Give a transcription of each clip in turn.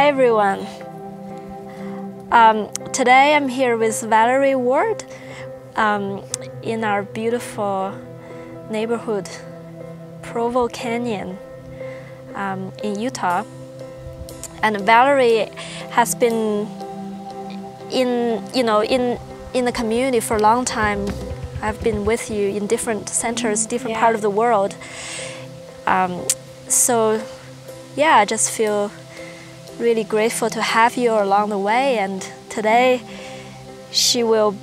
Hi everyone. Today I'm here with Valerie Ward in our beautiful neighborhood, Provo Canyon in Utah. And Valerie has been in the community for a long time. I've been with you in different centers, different part of the world. So yeah, I just feel really grateful to have you along the way. And today she will,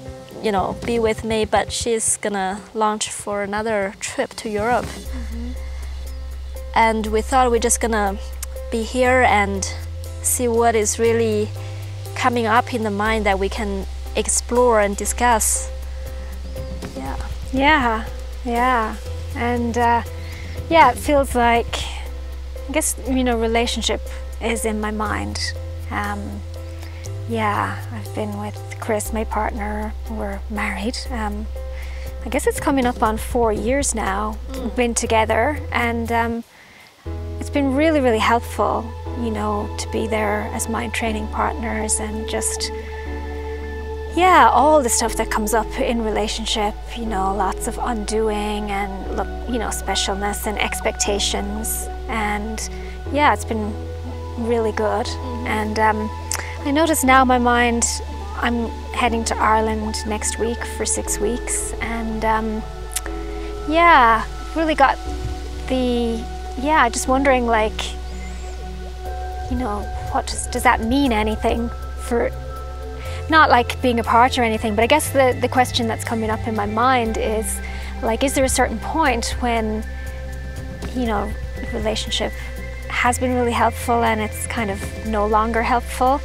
be with me, but she's gonna launch for another trip to Europe. And we thought we're just gonna be here and see what is really coming up in the mind that we can explore and discuss. Yeah. And it feels like, I guess, relationship is in my mind. I've been with Kris, my partner. We're married. I guess it's coming up on 4 years now. We've been together, and it's been really, really helpful, to be there as my training partners, and just, all the stuff that comes up in relationship, lots of undoing and, specialness and expectations. And it's been really good. And I notice now my mind, I'm heading to Ireland next week for 6 weeks. And really got just wondering, like, what does that mean anything for, not like being apart or anything, but I guess the question that's coming up in my mind is, like, is there a certain point when, relationship has been really helpful and it's kind of no longer helpful?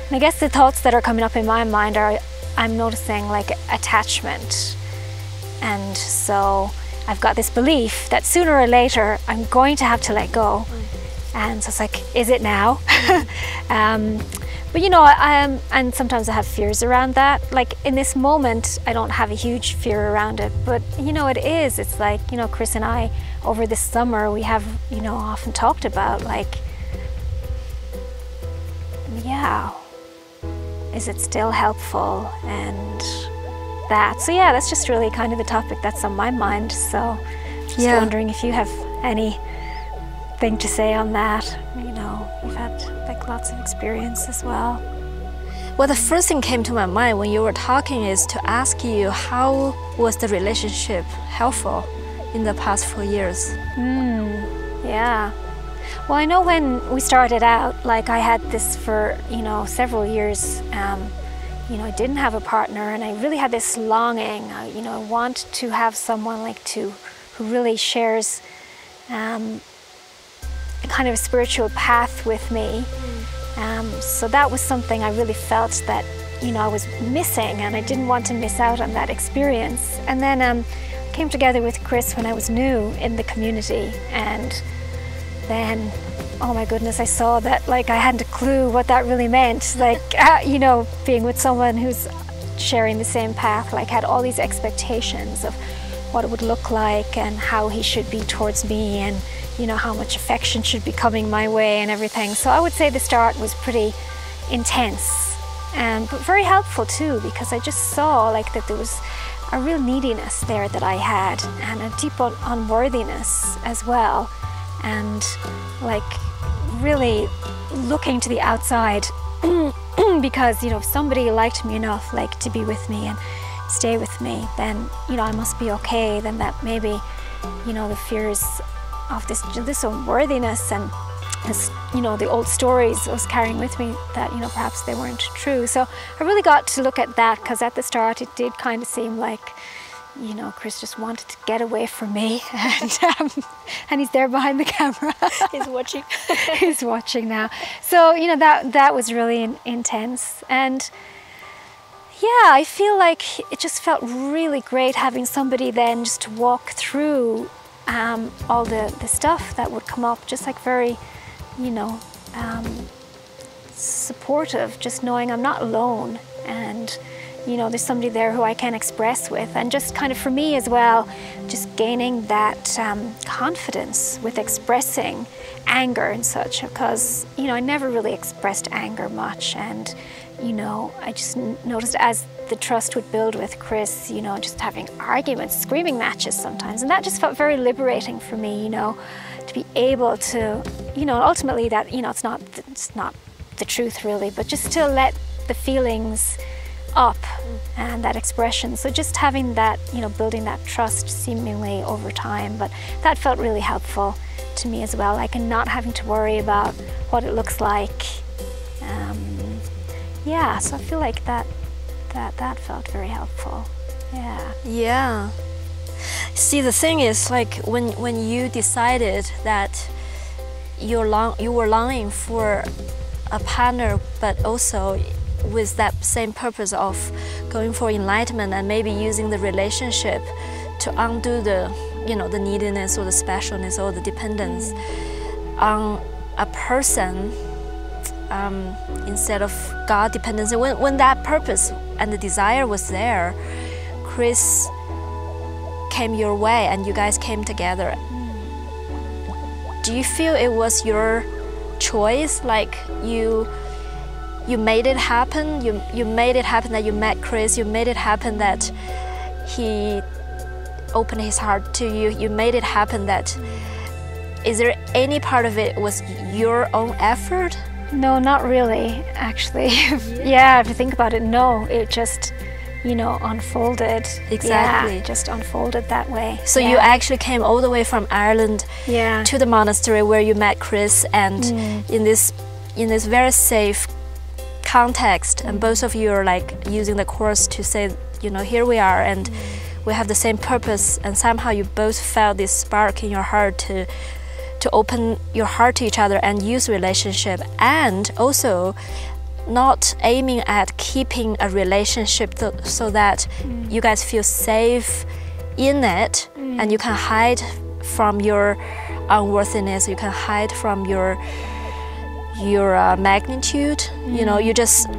And I guess the thoughts that are coming up in my mind are, I'm noticing like attachment. And so I've got this belief that sooner or later I'm going to have to let go. And so it's like, is it now? But and sometimes I have fears around that. Like in this moment, I don't have a huge fear around it, but it is. It's like, Kris and I, over this summer, we have, often talked about, like, is it still helpful? And that. So that's just really kind of the topic that's on my mind. So just wondering if you have anything to say on that. You've had like lots of experience as well. Well, the first thing came to my mind when you were talking is to ask you, how was the relationship helpful in the past 4 years? Well, I know when we started out, like I had this for, several years. I didn't have a partner, and I really had this longing. I want to have someone who really shares a kind of a spiritual path with me. So that was something I really felt that, I was missing, and I didn't want to miss out on that experience. And then I came together with Kris when I was new in the community, and then, oh my goodness, I saw that, like, I hadn't a clue what that really meant. Like, being with someone who's sharing the same path, like, had all these expectations of what it would look like and how he should be towards me, and how much affection should be coming my way and everything. So I would say the start was pretty intense, but very helpful too, because I just saw like that there was a real neediness there that I had, and a deep unworthiness as well, and like really looking to the outside because if somebody liked me enough, like, to be with me and stay with me, then I must be okay. Then that maybe the fears of this unworthiness and this, the old stories I was carrying with me, that perhaps they weren't true. So I really got to look at that, because at the start it did kind of seem like Kris just wanted to get away from me, and he's there behind the camera. He's watching. He's watching now. So that was really intense. And I feel like it just felt really great having somebody then just to walk through all the stuff that would come up, just like very, supportive, just knowing I'm not alone, and there's somebody there who I can express with, and just kind of for me as well, just gaining that confidence with expressing anger and such, because, you know, I never really expressed anger much. And, you know, I just noticed as the trust would build with Kris, you know, just having arguments, screaming matches sometimes. And that just felt very liberating for me, you know, to be able to, you know, ultimately that, you know, it's not the truth really, but just to let the feelings up and that expression. So just having that, you know, building that trust seemingly over time. But that felt really helpful to me as well, like, and not having to worry about what it looks like. Yeah, so I feel like that felt very helpful. Yeah. Yeah. See, the thing is, like, when you decided that you were longing for a partner, but also with that same purpose of going for enlightenment and maybe using the relationship to undo the, you know, the neediness or the specialness or the dependence on a person instead of God dependency. When that purpose and the desire was there, Kris came your way and you guys came together. Do you feel it was your choice? Like you made it happen? You made it happen that you met Kris, you made it happen that he opened his heart to you, you made it happen that... Is there any part of it was your own effort? No, not really, actually. Yeah, if you think about it, no, it just, you know, unfolded. Exactly. Yeah, just unfolded that way. So you actually came all the way from Ireland to the monastery where you met Kris, and in this very safe context, and both of you are like using the Course to say, you know, here we are and we have the same purpose, and somehow you both felt this spark in your heart to open your heart to each other and use relationship, and also not aiming at keeping a relationship so that you guys feel safe in it and you can hide from your unworthiness, you can hide from your magnitude. You know, you just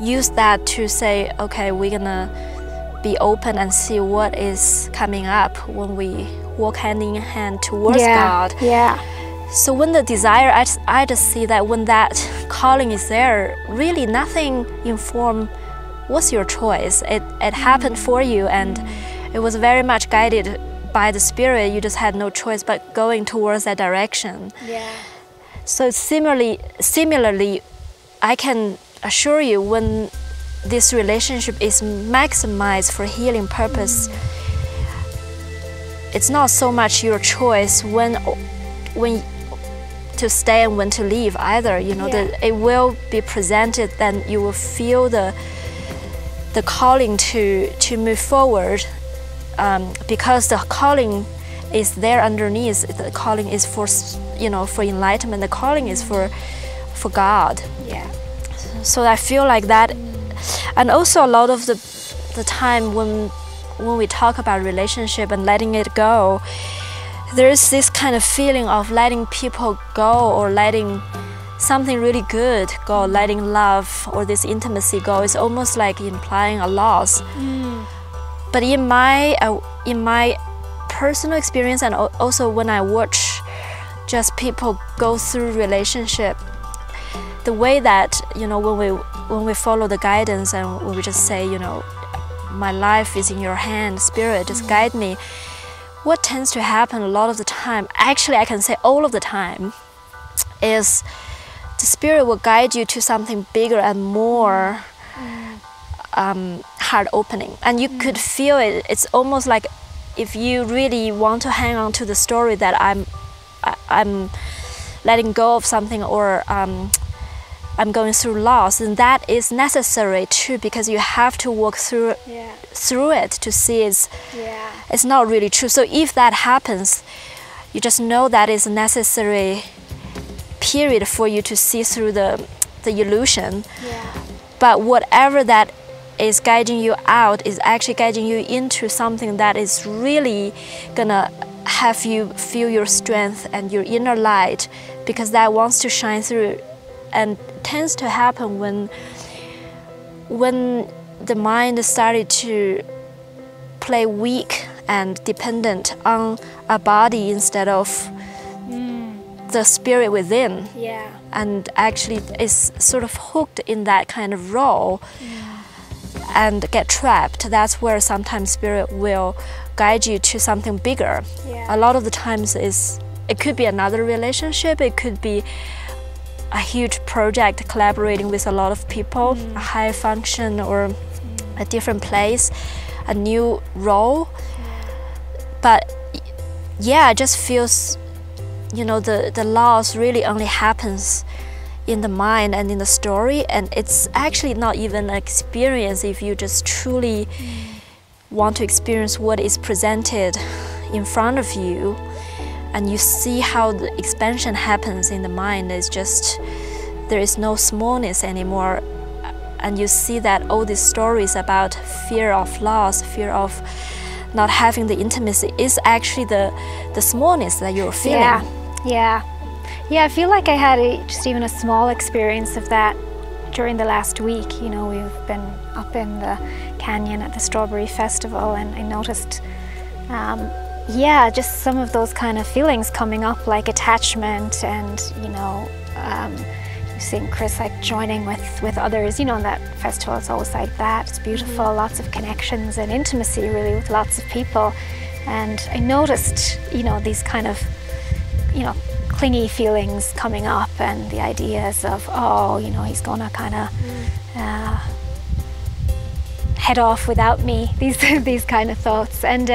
use that to say, okay, we're gonna be open and see what is coming up when we walk hand in hand towards God. Yeah. So when the desire, I just see that when that calling is there, really nothing informed what's your choice. It happened for you, and it was very much guided by the Spirit. You just had no choice but going towards that direction. Yeah. So similarly, I can assure you, when this relationship is maximized for healing purpose, it's not so much your choice when to stay and when to leave either. You know, it will be presented, then you will feel the calling to move forward, because the calling is there underneath. The calling is for, you know, for enlightenment. The calling is for God. Yeah. So I feel like that, and also a lot of the time when we talk about relationship and letting it go, there is this kind of feeling of letting people go, or letting something really good go, letting love or this intimacy go. It's almost like implying a loss. But in my personal experience, and also when I watch just people go through relationship, the way that, you know, when we follow the guidance and when we just say, you know, my life is in your hand, Spirit, just guide me. What tends to happen a lot of the time, actually I can say all of the time, is the Spirit will guide you to something bigger and more heart opening. And you could feel it. It's almost like if you really want to hang on to the story that I'm letting go of something, or I'm going through loss, and that is necessary too, because you have to walk through it to see it's not really true. So if that happens, you just know that is a necessary period for you to see through the illusion. But whatever that is guiding you out is actually guiding you into something that is really gonna have you feel your strength and your inner light, because that wants to shine through. And tends to happen when the mind started to play weak and dependent on a body instead of the spirit within. Yeah. And actually is sort of hooked in that kind of role and get trapped. That's where sometimes spirit will guide you to something bigger. Yeah. A lot of the times it could be another relationship, it could be a huge project collaborating with a lot of people, a higher function or a different place, a new role. But yeah, it just feels, you know, the loss really only happens in the mind and in the story, and it's actually not even an experience if you just truly want to experience what is presented in front of you, and you see how the expansion happens in the mind. It's just, there is no smallness anymore, and you see that all these stories about fear of loss, fear of not having the intimacy is actually the smallness that you're feeling. Yeah, I feel like I had just even a small experience of that during the last week. You know, we've been up in the canyon at the Strawberry Festival, and I noticed, yeah, just some of those kind of feelings coming up, like attachment, and, you know, seeing Kris like joining with others, you know, in that festival. It's always like that. It's beautiful, lots of connections and intimacy really with lots of people. And I noticed, you know, these kind of, you know, clingy feelings coming up, and the ideas of, oh, you know, he's gonna kind of head off without me, these kind of thoughts. And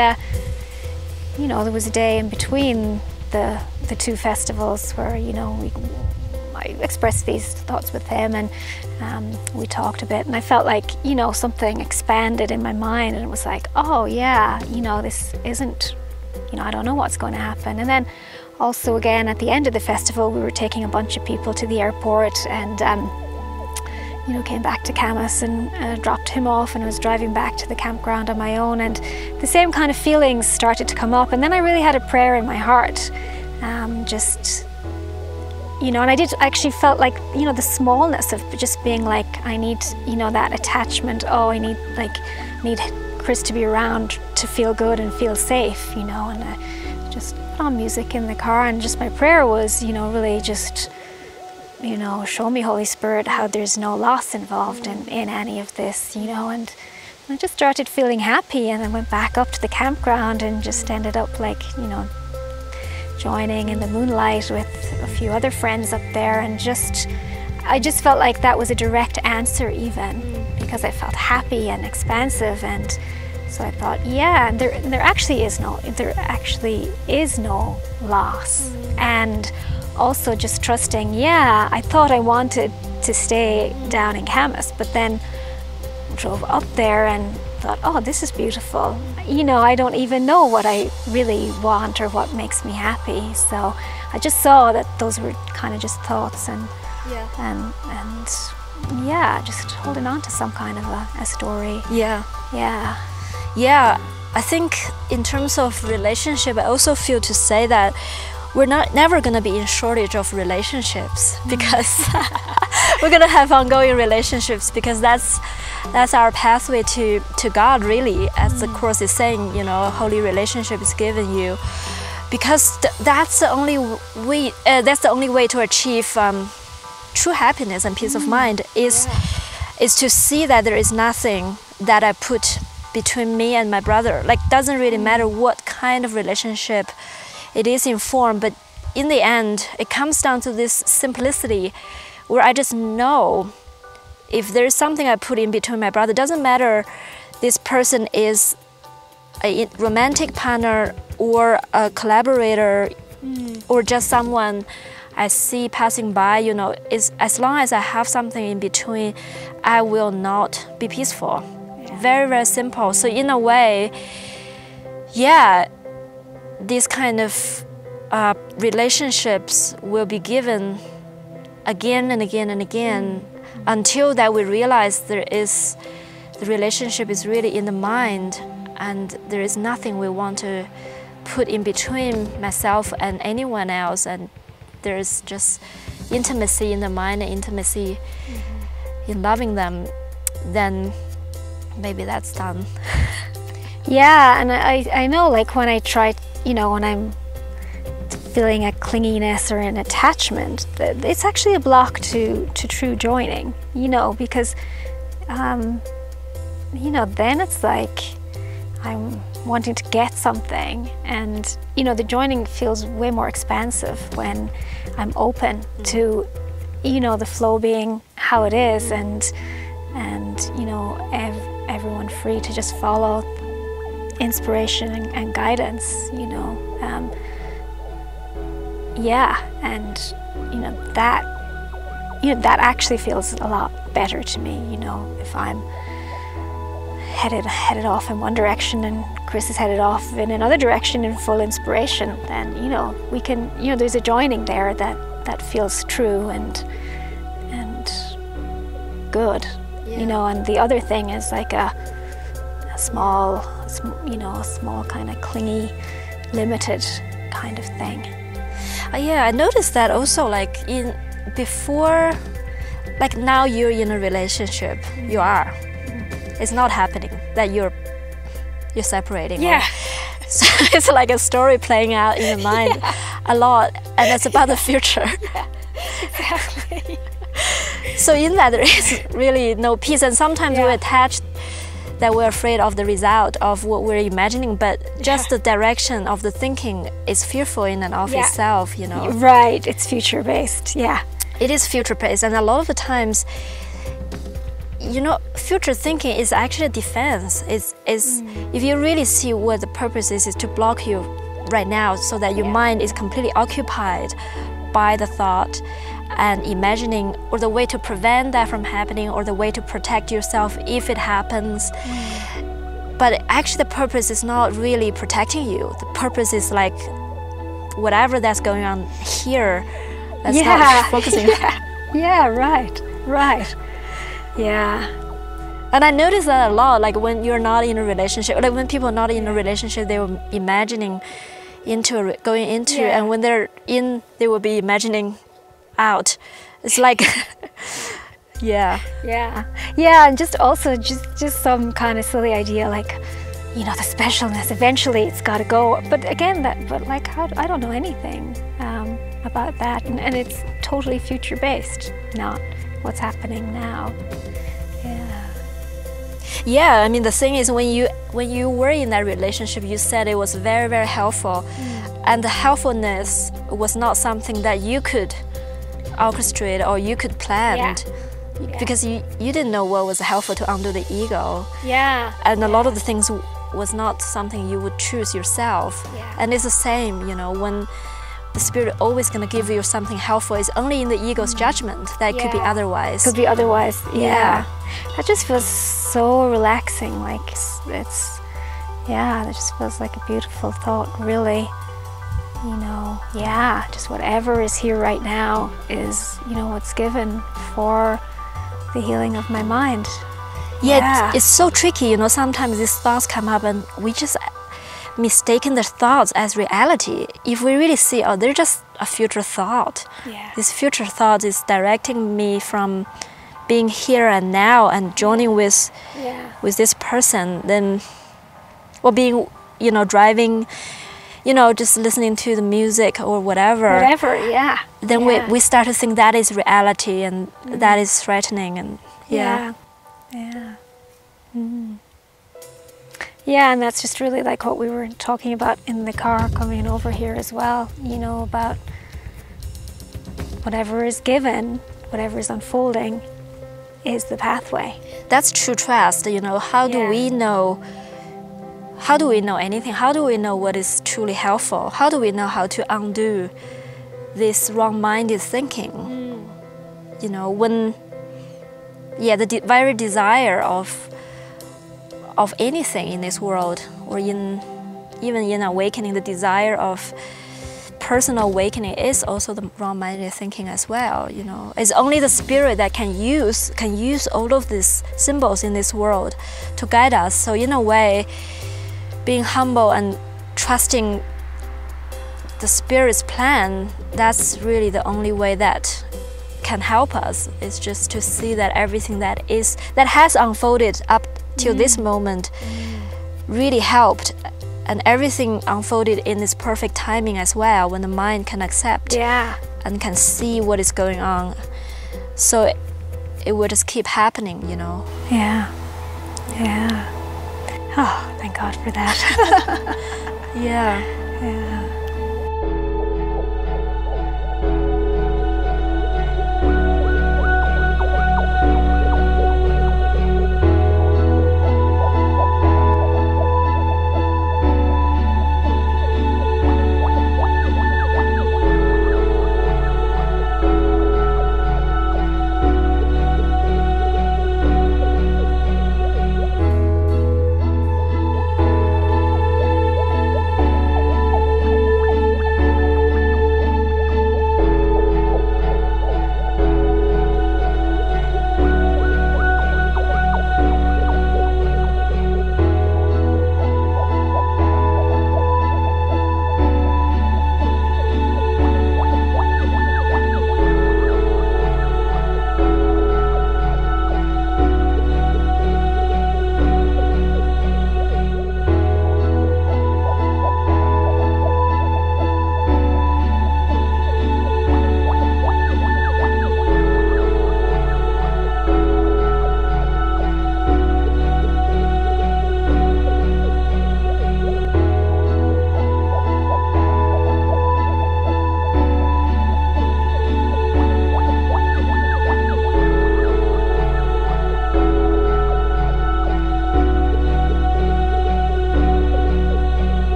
you know, there was a day in between the two festivals where, you know, I expressed these thoughts with him, and we talked a bit, and I felt like, you know, something expanded in my mind, and it was like, oh yeah, you know, this isn't, you know, I don't know what's going to happen. And then also again at the end of the festival, we were taking a bunch of people to the airport, and you know, came back to Camas and dropped him off, and I was driving back to the campground on my own, and the same kind of feelings started to come up. And then I really had a prayer in my heart, just, you know, and I actually felt like, you know, the smallness of just being like, I need, you know, that attachment. Oh, I need Kris to be around to feel good and feel safe, you know. And I just put on music in the car, and just my prayer was, you know, really just, you know, show me, Holy Spirit, how there's no loss involved in any of this, you know. And I just started feeling happy, and I went back up to the campground and just ended up like, you know, joining in the moonlight with a few other friends up there, and I just felt like that was a direct answer, even because I felt happy and expansive. And so I thought, yeah, there actually is no loss. And also just trusting, yeah, I thought I wanted to stay down in Camas, but then drove up there and thought, oh, this is beautiful. You know, I don't even know what I really want or what makes me happy. So I just saw that those were kind of just thoughts, and yeah, just holding on to some kind of a story. Yeah. I think in terms of relationship, I also feel to say that we're never going to be in shortage of relationships, because we're going to have ongoing relationships, because that's our pathway to God, really. As the Course is saying, you know, a holy relationship is given you, because that's the only way to achieve true happiness and peace of mind, is to see that there is nothing that I put between me and my brother. Like, doesn't really matter what kind of relationship it is in form, but in the end, it comes down to this simplicity where I just know if there's something I put in between my brother, doesn't matter this person is a romantic partner or a collaborator or just someone I see passing by, you know, as long as I have something in between, I will not be peaceful. Yeah. Very, very simple. So in a way, yeah, these kind of relationships will be given again and again and again, until that we realize the relationship is really in the mind, and there is nothing we want to put in between myself and anyone else, and there's just intimacy in the mind and intimacy in loving them, then maybe that's done. Yeah, and I know, like when I try, you know, when I'm feeling clinginess or an attachment, it's actually a block to true joining, you know, because, you know, then it's like I'm wanting to get something, and, you know, the joining feels way more expansive when I'm open to, you know, the flow being how it is, and you know, everyone free to just follow inspiration and guidance, you know. Yeah, and you know that actually feels a lot better to me, you know, if I'm headed off in one direction and Kris is headed off in another direction in full inspiration, then, you know, we can, you know, there's a joining there that feels true and good, you know. And the other thing is like a small, you know, a small kind of clingy, limited kind of thing. Yeah, I noticed that also, like before, like now you're in a relationship, you are. It's not happening that you're separating. Yeah. So it's like a story playing out in your mind a lot, and it's about the future. Yeah, exactly. So in that there is really no peace, and sometimes we're attached that we're afraid of the result of what we're imagining, but just the direction of the thinking is fearful in and of itself, you know. Right, it's future-based, yeah. It is future-based, and a lot of the times, you know, future thinking is actually a defense. If you really see what the purpose is to block you right now, so that your mind is completely occupied by the thought and imagining, or the way to prevent that from happening, or the way to protect yourself if it happens. But actually the purpose is not really protecting you. The purpose is like whatever that's going on here, that's not focusing on. Yeah, right. Yeah. And I notice that a lot, like when you're not in a relationship, like when people are not in a relationship, they were imagining going into, and when they're in, they will be imagining out. It's like, yeah, and just also just some kind of silly idea, like, you know, the specialness. Eventually, it's got to go. But again, but like, I don't know anything about that, and it's totally future-based, not what's happening now. Yeah, I mean, the thing is, when you were in that relationship, you said it was very, very helpful, and the helpfulness was not something that you could orchestrate or you could plan, because you didn't know what was helpful to undo the ego. And a lot of the things was not something you would choose yourself. And it's the same, you know, when the spirit always going to give you something helpful, it's only in the ego's judgment that it could be otherwise. Could be otherwise, That just feels so relaxing, like it's that just feels like a beautiful thought, really. You know, just whatever is here right now is, you know, what's given for the healing of my mind. It's so tricky, you know, sometimes these thoughts come up and we just mistaken the thoughts as reality. If we really see, oh, they're just a future thought. This future thought is directing me from being here and now and joining with this person, then, or being, you know, driving, you know, just listening to the music or whatever. Then we start to think that is reality, and that is threatening, and and that's just really like what we were talking about in the car coming over here as well, you know, about whatever is given, whatever is unfolding is the pathway. That's true trust, you know. How do we know? How do we know anything? How do we know what is truly helpful? How do we know how to undo this wrong-minded thinking? You know, when, the very desire of anything in this world, or even in awakening, the desire of personal awakening is also the wrong-minded thinking as well. You know, it's only the spirit that can use all of these symbols in this world to guide us. So in a way, being humble and trusting the spirit's plan, that's really the only way that can help us. It's just to see that everything that has unfolded up till this moment really helped and everything unfolded in its perfect timing as well, when the mind can accept and can see what is going on. So it will just keep happening, you know. Yeah. Oh, thank God for that. Yeah.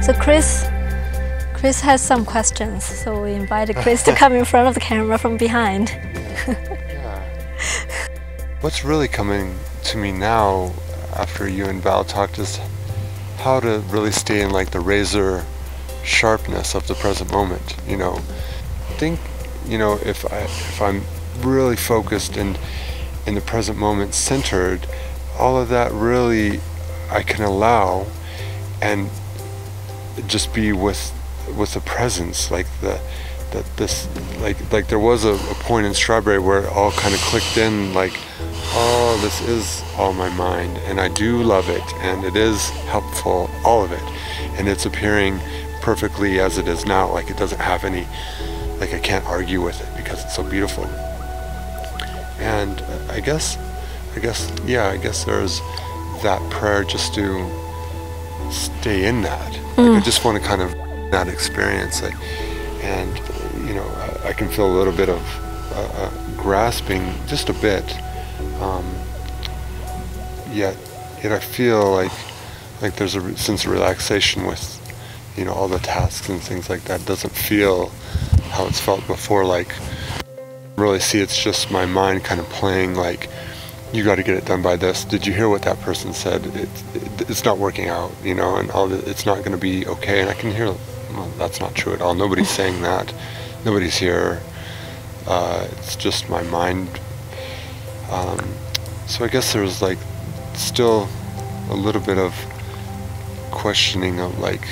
So Kris has some questions, so we invited Kris to come in front of the camera from behind. Yeah. What's really coming to me now, after you and Val talked, is how to really stay in like the razor sharpness of the present moment. You know, think, you know, if I'm really focused and in the present moment, centered, all of that really I can allow and just be with the presence, like like there was a point in Strawberry where it all kind of clicked in, like, oh, this is all my mind, and I do love it, and it is helpful, all of it, and it's appearing perfectly as it is now. Like, it doesn't have any, like, I can't argue with it because it's so beautiful. And I guess there's that prayer just to stay in that. Like, I just want to kind of that experience, like, and you know, I can feel a little bit of grasping, just a bit. Yet I feel like there's a sense of relaxation with, you know, all the tasks and things like that. It doesn't feel how it's felt before. Like, really see, it's just my mind kind of playing, like, you got to get it done by this. Did you hear what that person said? It's not working out, you know, and it's not going to be okay. And I can hear, well, that's not true at all. Nobody's saying that. Nobody's here. It's just my mind. So I guess there's like still a little bit of questioning of like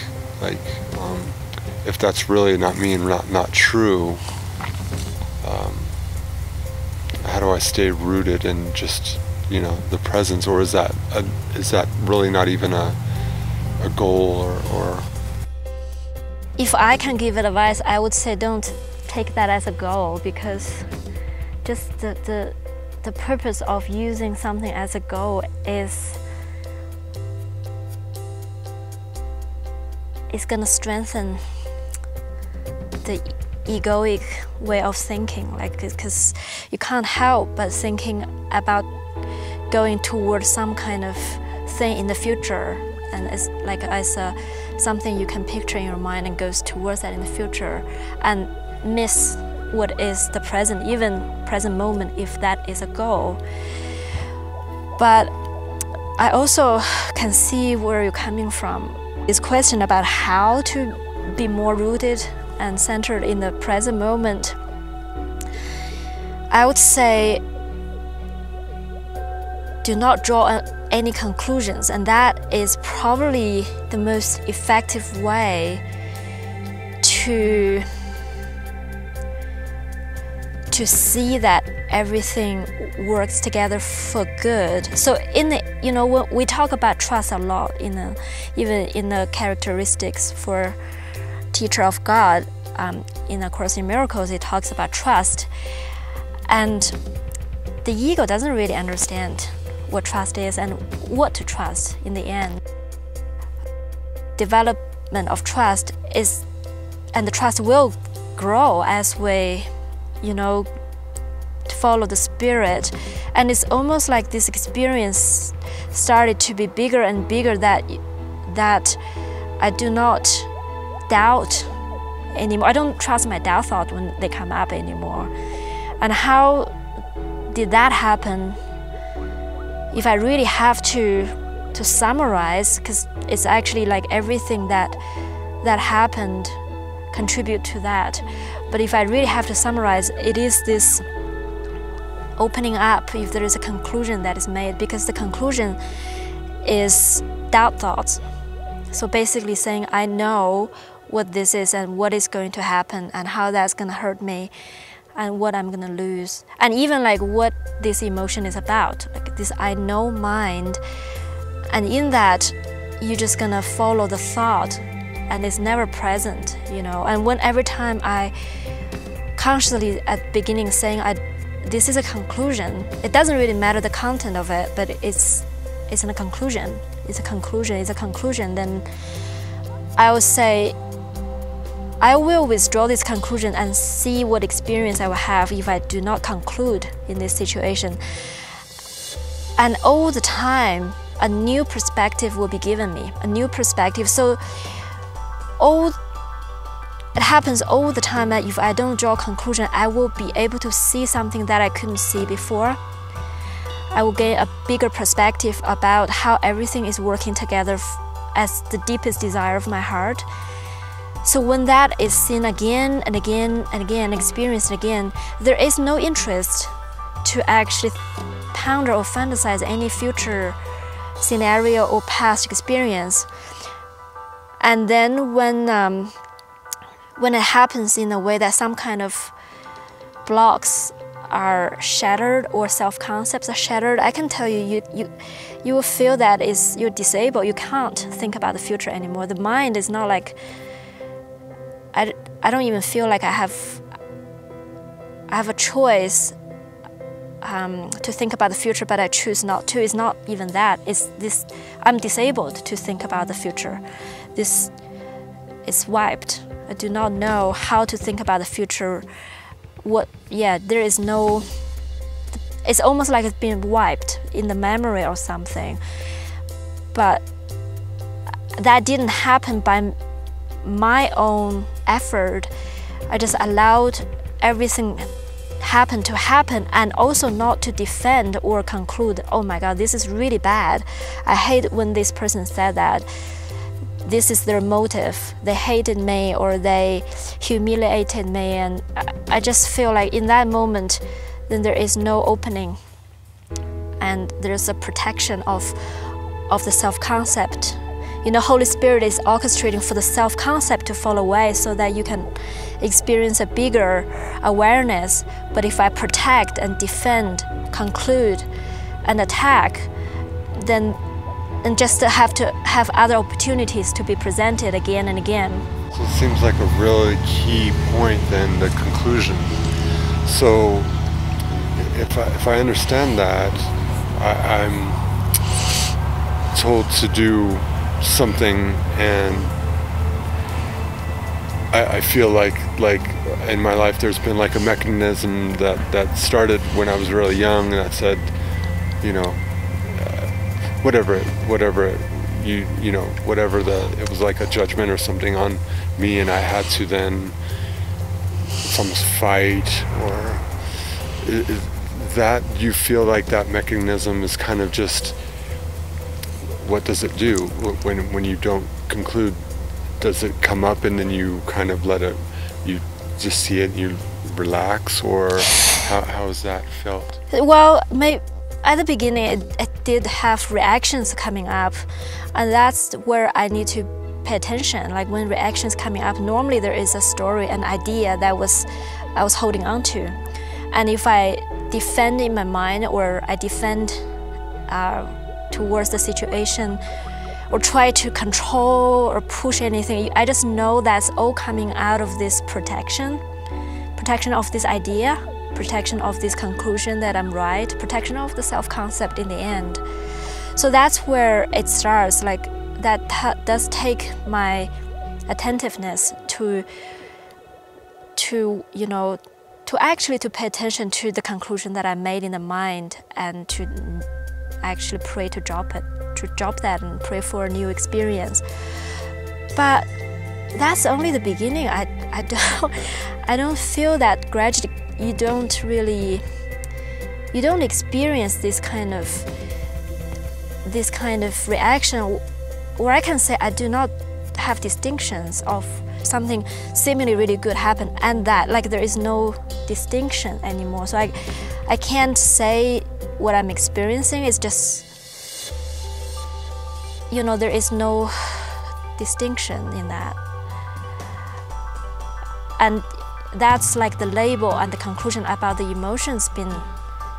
if that's really not me and not true. How do I stay rooted in just, you know, the presence, or is that really not even a goal or? If I can give advice, I would say don't take that as a goal, because just the purpose of using something as a goal is going to strengthen the egoic way of thinking, like, because you can't help but thinking about going towards some kind of thing in the future, and it's like as something you can picture in your mind and goes towards that in the future, and miss what is the present, even present moment, if that is a goal. But I also can see where you're coming from. This question about how to be more rooted and centered in the present moment, I would say do not draw any conclusions, and that is probably the most effective way to to see that everything works together for good. So in the, when we talk about trust a lot, even in the characteristics for teacher of God, in A Course in Miracles, it talks about trust. And the ego doesn't really understand what trust is and what to trust in the end. Development of trust is, and the trust will grow as we, follow the spirit. And it's almost like this experience started to be bigger and bigger, that I do not doubt anymore. I don't trust my doubt thought when they come up anymore. And how did that happen? If I really have to summarize, because it's actually like everything that happened contribute to that. But if I really have to summarize, it is this opening up if there is a conclusion that is made, because the conclusion is doubt thoughts. So basically saying, I know what this is and what is going to happen and how that's going to hurt me and what I'm going to lose. And even like what this emotion is about, like this I know mind. And in that, you're just going to follow the thought and it's never present, And when every time I consciously at the beginning saying, this is a conclusion, it doesn't really matter the content of it, but it's in a conclusion. It's a conclusion, then I would say, I will withdraw this conclusion and see what experience I will have if I do not conclude in this situation. And all the time, a new perspective will be given me, a new perspective. So it happens all the time that if I don't draw a conclusion, I will be able to see something that I couldn't see before. I will gain a bigger perspective about how everything is working together as the deepest desire of my heart. So when that is seen again and again and again, experienced again, there is no interest to actually ponder or fantasize any future scenario or past experience. And then when it happens in a way that some kind of blocks are shattered or self-concepts are shattered, I can tell you will feel that you're disabled. You can't think about the future anymore. The mind is not like, I don't even feel like I have a choice to think about the future, but I choose not to. It's not even that. It's this, I'm disabled to think about the future. This is wiped. I do not know how to think about the future. There is no, it's almost like it's been wiped in the memory or something. But that didn't happen by my own effort. I just allowed everything to happen and also not to defend or conclude, oh my God, this is really bad. I hate when this person said that. This is their motive. They hated me or they humiliated me, and I just feel like in that moment, then there is no opening, and there's a protection of the self-concept. Holy Spirit is orchestrating for the self-concept to fall away so that you can experience a bigger awareness. But if I protect and defend, conclude, and attack, then just to have other opportunities to be presented again and again. So it seems like a really key point then, the conclusion. So if I understand that, I'm told to do something, and I feel like in my life there's been like a mechanism that started when I was really young that said, whatever it was like a judgment or something on me, and I had to then almost fight, or that you feel like that mechanism is kind of just, what does it do when you don't conclude? Does it come up and then you kind of let it, you just see it and you relax, or how has that felt? Well, at the beginning, it did have reactions coming up, and that's where I need to pay attention. Like when reactions coming up, normally there is a story, an idea that I was holding on to, And if I defend in my mind, or I defend towards the situation, or try to control or push anything, I just know that's all coming out of this protection of this idea, protection of this conclusion that I'm right, protection of the self-concept in the end. So that's where it starts. Like that does take my attentiveness to you know, to actually to pay attention to the conclusion that I made in the mind, and to actually pray to drop that and pray for a new experience. But that's only the beginning. I don't feel that gradually you don't experience this kind of reaction, or I can say I do not have distinctions of something seemingly really good happen and that, like there is no distinction anymore. So I can't say what I'm experiencing. It's just, you know, there is no distinction in that. And that's like the label and the conclusion about the emotions being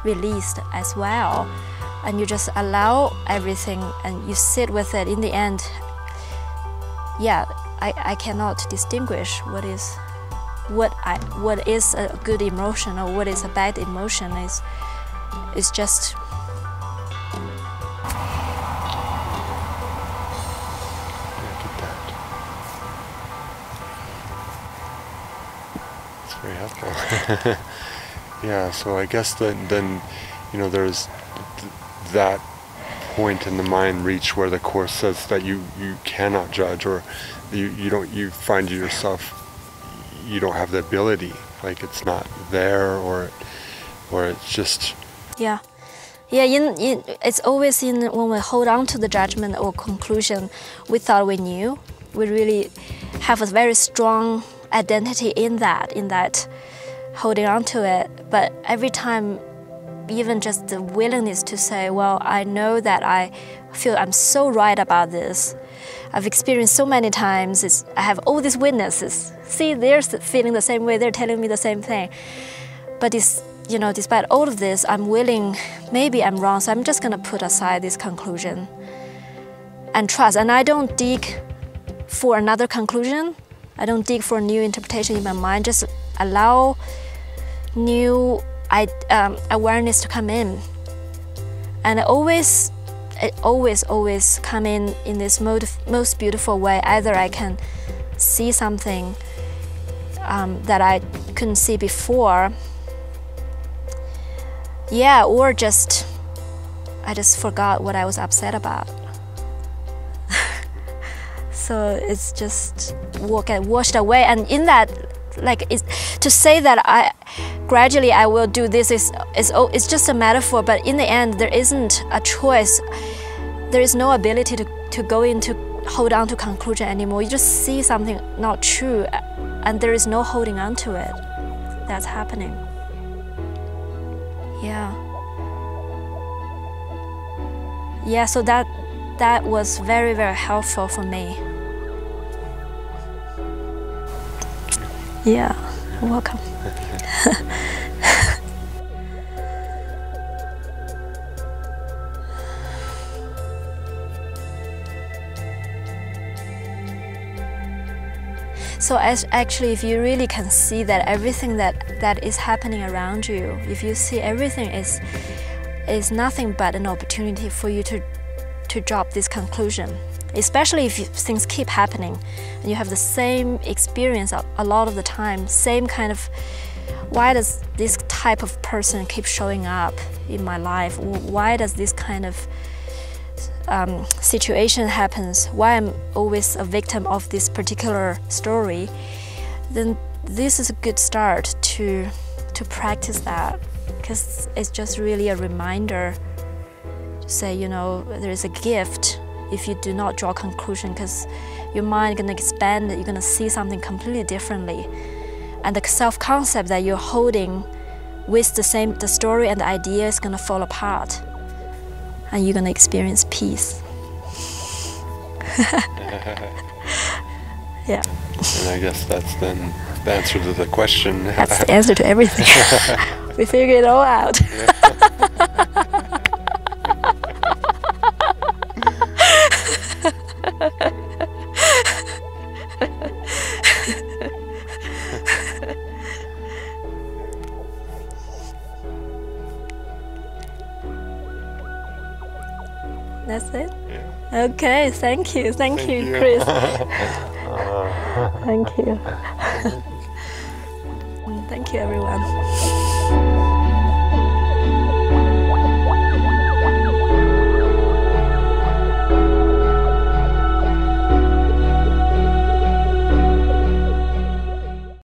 released as well. And you just allow everything and you sit with it. In the end, yeah, I cannot distinguish what is a good emotion or what is a bad emotion. It's just very helpful. Yeah, so I guess then you know, there's that point in the mind reach where the Course says that you cannot judge, or you find yourself, you don't have the ability, like it's not there, or it's just it's always when we hold on to the judgment or conclusion we thought we knew, we really have a very strong identity in that holding on to it. But every time, even just the willingness to say, well, I know that I feel I'm so right about this. I've experienced so many times, I have all these witnesses. See, they're feeling the same way, they're telling me the same thing. But you know, despite all of this, I'm willing, maybe I'm wrong, so I'm just gonna put aside this conclusion and trust. And I don't dig for another conclusion. I don't dig for a new interpretation in my mind, just allow new awareness to come in. And it always come in this most beautiful way. Either I can see something that I couldn't see before, or I just forgot what I was upset about. So it's just washed away. And in that, like, to say that gradually I will do this is just a metaphor. But in the end, there isn't a choice. There is no ability to go into hold on to conclusion anymore. You just see something not true, and there is no holding on to it. That's happening. So that was very, very helpful for me. Yeah, you're welcome. So actually, if you really can see that everything that is happening around you, if you see everything is nothing but an opportunity for you to drop this conclusion, especially if things keep happening and you have the same experience a lot of the time, same kind of, why does this type of person keep showing up in my life? Why does this kind of situation happens? Why I'm always a victim of this particular story? Then this is a good start to practice that, because it's just really a reminder to say, you know, there is a gift if you do not draw a conclusion, because your mind gonna expand, you're gonna see something completely differently, and the self-concept that you're holding with the story and the idea is gonna fall apart, and you're gonna experience peace. Yeah. And I guess that's then the answer to the question. That's the answer to everything. We figured it all out. That's it? Yeah. Okay, thank you, Kris. Thank you. Thank you, everyone.